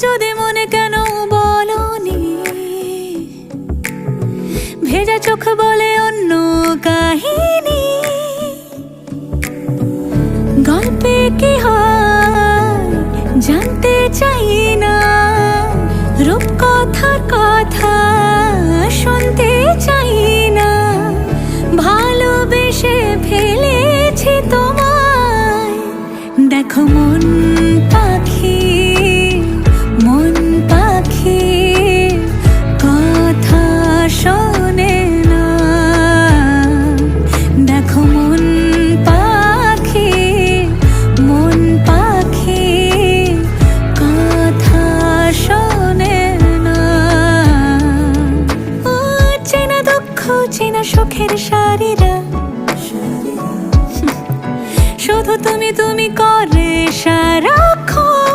যদি মনে কেন বলনি, ভেজা চোখ বলে অন্য কাহিনী। গল্পে কি হয় জানতে চাই না, রূপকথার কথা শুনতে চাই না। ভালোবেসে ফেলেছি তোমায়, দেখো মন পাখি, মন পাখি কথা শোনে না। দেখো মন পাখি, মন পাখি কথা শোনে না। ও চেনা দুঃখ চেনা সুখের সারিরা, শুধু তুমি তুমি করে সারাক্ষণ।